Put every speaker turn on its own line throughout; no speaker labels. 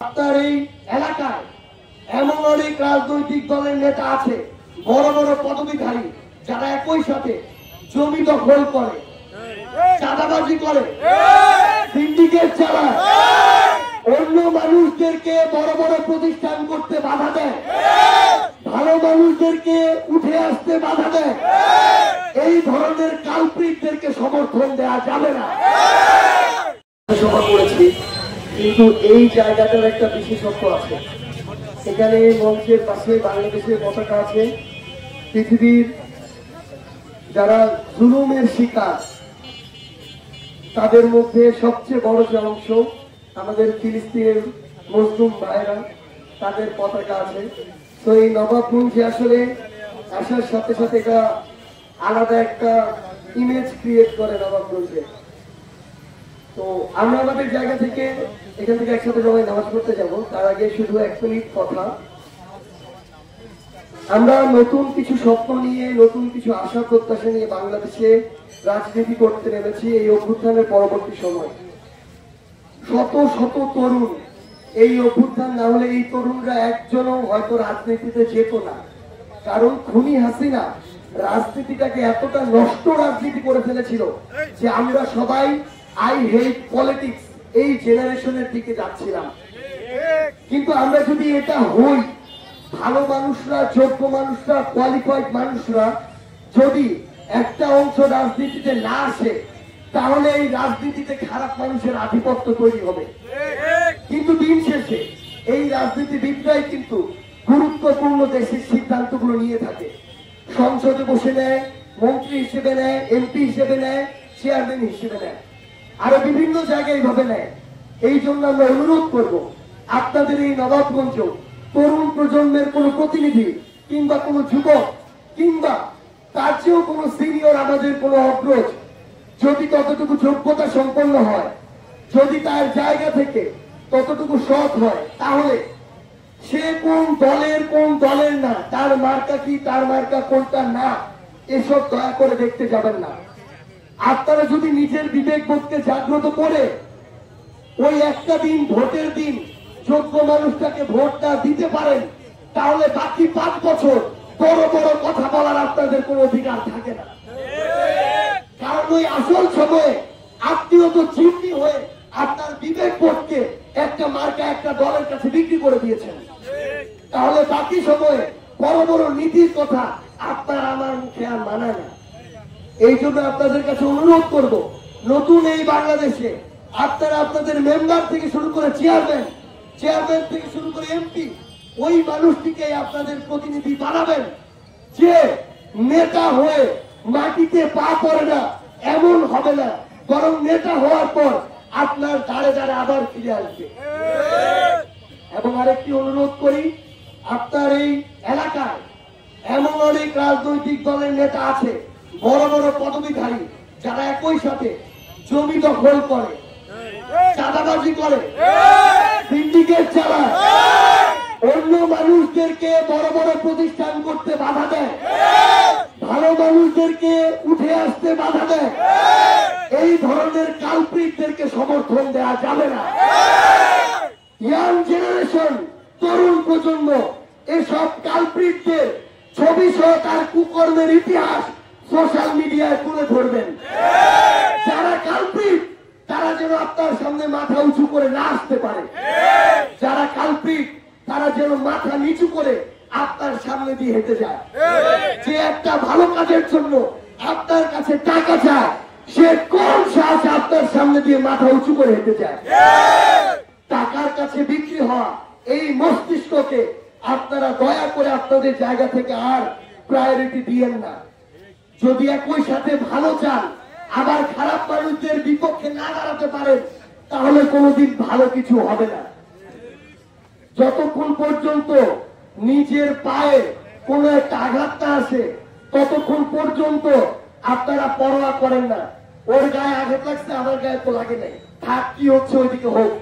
আপনার এই এলাকায় এমন অনেক রাজনৈতিক দলের নেতা আছে, বড় বড় পদবীধারী, যারা একই সাথে জমি দখল করে, চাঁদাবাজি করে, সিন্ডিকেট চালায়, অন্য মানুষদেরকে বড় বড় প্রতিষ্ঠান করতে বাধা দেয়, ভালো মানুষদেরকে উঠে আসতে বাধা দেয়। এই ধরনের কালপ্রিটদেরকে সমর্থন দেওয়া যাবে না। সভা করেছি, কিন্তু এই জায়গাটার একটা বিশেষত্ব আছে। এখানে মঞ্চের পাশে বাংলাদেশের পতাকা আছে। পৃথিবীর যারা জুলুমের শিকার তাদের মধ্যে সবচেয়ে বড় যে অংশ আমাদের ফিলিস্তিনের মুসলিম ভাইরা, তাদের পতাকা আছে। তো এই নবাবগঞ্জে আসলে আসার সাথে সাথে এটা আলাদা একটা ইমেজ ক্রিয়েট করে নবাবগঞ্জে। তো আমরা আমাদের জায়গা থেকে এখান থেকে একসাথে সবাই নামাজ পড়তে যাব। তার আগে শুধু এক মিনিট কথা। আমরা নতুন কিছু স্বপ্ন নিয়ে, নতুন কিছু আশা প্রত্যাশা নিয়ে বাংলাদেশে রাজনীতি করতে নেমেছি। এই অভ্যুত্থানের পরবর্তী সময় শত শত তরুণ, এই অভ্যুত্থান না হলে এই তরুণরা একজনও হয়তো রাজনীতিতে যেত না। কারণ খুনি হাসিনা রাজনীতিটাকে এতটা নষ্ট রাজনীতি করে ফেলেছিল যে আমরা সবাই আই হেট পলিটিক্স এই জেনারেশনের দিকে যাচ্ছিলাম। কিন্তু আমরা যদি এটা হই, ভালো মানুষরা, যোগ্য মানুষরা, কোয়ালিফাইড মানুষরা যদি একটা অংশ রাজনীতিতে না আসে, তাহলে এই রাজনীতিতে খারাপ মানুষের আধিপত্য তৈরি হবে। কিন্তু দিন শেষে এই রাজনীতিবিদরাই কিন্তু গুরুত্বপূর্ণ দেশের সিদ্ধান্তগুলো নিয়ে থাকে। সংসদে বসে নেয়, মন্ত্রী হিসেবে নেয়, এমপি হিসেবে নেয়, চেয়ারম্যান হিসেবে নেয়, আরো বিভিন্ন জায়গায় এইভাবে নেয়। এই জন্য আমরা অনুরোধ করব, আপনাদের এই নবাবগঞ্জ তরুণ প্রজন্মের কোন প্রতিনিধি কিংবা কোন যুবক কিংবা তার চেয়েও কোন সিনিয়র আমাদের কোন অগ্রজ যদি ততটুকু যোগ্যতা সম্পন্ন হয়, যদি তার জায়গা থেকে ততটুকু সৎ হয়, তাহলে সে কোন দলের না, তার মার্কা কি, তার মার্কা কোনটা না, এসব দয়া করে দেখতে যাবেন না। আপনারা যদি নিজের বিবেক বোধকে জাগ্রত করে ওই একটা দিন, ভোটের দিন, যোগ্য মানুষটাকে ভোটটা দিতে পারেন, তাহলে বাকি 5 বছর বড় বড় কথা বলার আপনাদের কোনো অধিকার থাকে না। কারণ ওই আসল সময়ে আপনিও তো চিমনি হয়ে আপনার বিবেক বোধকে একটা মার্কা, একটা দলের কাছে বিক্রি করে দিয়েছেন। তাহলে বাকি সময়ে বড় বড় নীতির কথা আপনার আমার মুখে আর মানায় না। এই জন্য আপনাদের কাছে অনুরোধ করব, নতুন এই বাংলাদেশে আপনারা আপনাদের মেম্বার থেকে শুরু করে চেয়ারম্যান থেকে শুরু করে এমপি, ওই মানুষটিকে আপনাদের প্রতিনিধি বানাবেন যে নেতা হয়ে মাটিতে পা পড়ে না, এমন হবে না, বরং নেতা হওয়ার পর আপনার দাঁড়ে দাঁড়ে আবার ফিরে আসবে। এবং আরেকটি অনুরোধ করি, আপনার এই এলাকায় এমন অনেক রাজনৈতিক দলের নেতা আছে, বড় বড় পদবীধারী, যারা একই সাথে জমি দখল করে, চাঁদাবাজি করে, সিন্ডিকেট চালায়, অন্য মানুষদেরকে বড় বড় প্রতিষ্ঠান করতে বাধা দেয়, ভালো মানুষদেরকে উঠে আসতে বাধা দেয়। এই ধরনের কালপ্রিটদেরকে সমর্থন দেওয়া যাবে না। ইয়াং জেনারেশন, তরুণ প্রজন্ম এসব কালপ্রিটদের ছবি সহ তার কুকর্মের ইতিহাস সোশ্যাল মিডিয়ায় তুলে ধরবেন। যারা কালপ্রিট তারা যেন আপনার সামনে মাথা উঁচু করে না আসতে পারে, যারা কালপ্রিট তারা যেন মাথা নিচু করে আপনার সামনে দিয়ে হেঁটে যায়। যে একটা ভালো কাজের জন্য আপনার কাছে টাকা চায়, সে কোন সাহসে আপনার সামনে দিয়ে মাথা উঁচু করে হেঁটে যায়? টাকার কাছে বিক্রি হওয়া এই মস্তিষ্ককে আপনারা দয়া করে আপনাদের জায়গা থেকে আর প্রায়োরিটি দিয়েন না। যদি একই সাথে ভালো চান, আবার খারাপ মানুষদের বিপক্ষে না দাঁড়াতে পারেন, তাহলে কোনোদিন ভালো কিছু হবে না। যতক্ষণ পর্যন্ত নিজের পায়ে কোন একটা আঘাত না আসে, ততক্ষণ পর্যন্ত আপনারা পরোয়া করেন না। ওর গায়ে আঘাত লাগছে, আমার গায়ে তো লাগে নাই, থাক কি হচ্ছে ওইদিকে হোক,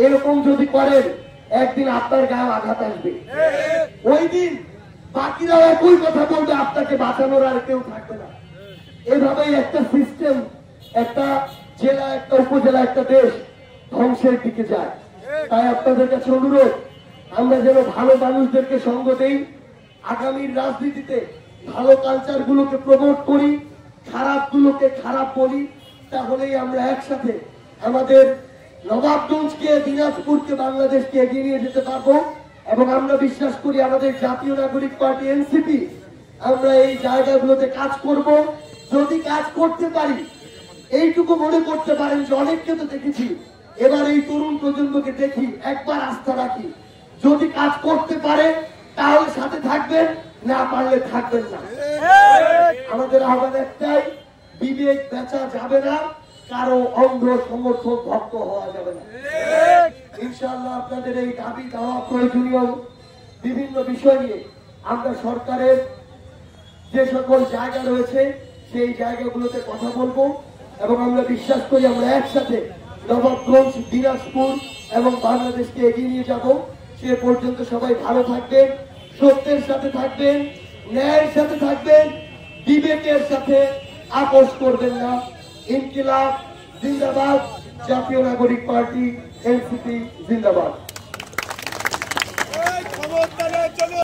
এরকম যদি করেন একদিন আপনার গায়ে আঘাত আসবে। ওই দিন বাকিরাও একই কথা বলবে, আপনাকে বাঁচানোর আর কেউ থাকবে না। এভাবেই একটা সিস্টেম, একটা জেলা, একটা উপজেলা, একটা দেশ ধ্বংসের দিকে যায়। তাই আপনাদের কাছে অনুরোধ, আমরা যেন ভালো মানুষদেরকে সঙ্গ দেই, আগামীর রাজনীতিতে ভালো কালচার গুলোকে প্রমোট করি, খারাপ গুলোকে খারাপ বলি, তাহলেই আমরা একসাথে আমাদের নবাবগঞ্জকে, দিনাজপুরকে, বাংলাদেশকে এগিয়ে নিয়ে যেতে পারবো। এবং আমরা বিশ্বাস করি আমাদের জাতীয় নাগরিক পার্টি এনসিপি আমরা এই জায়গাগুলোতে কাজ করব। যদি কাজ করতে পারি, এইটুকু মনে করতে পারেন যে অনেককে তো দেখেছি, এবার এই তরুণ প্রজন্মকে দেখি, একবার আস্থা রাখি, যদি কাজ করতে পারে তাহলে সাথে থাকবেন, না পারলে থাকবেন না। আমাদের আহ্বান একটাই, বিবেক বেচা যাবে না, কারো অন্ধ সমর্থক ভক্ত হওয়া যাবে না। ইনশাআল্লাহ আপনাদের এই দাবি দেওয়া প্রয়োজনীয় বিভিন্ন বিষয় নিয়ে আমরা সরকারের যে সকল জায়গা রয়েছে সেই জায়গাগুলোতে কথা বলবো এবং আমরা বিশ্বাস করি আমরা একসাথে নবাবগঞ্জ, দিনাজপুর এবং বাংলাদেশকে এগিয়ে নিয়ে যাব। সে পর্যন্ত সবাই ভালো থাকবেন, সত্যের সাথে থাকবেন, ন্যায়ের সাথে থাকবেন, বিবেকের সাথে আপোষ করবেন না। ইনকিলাব জিন্দাবাদ, জাতীয় নাগরিক পার্টি এনসিপি জিন্দাবাদ।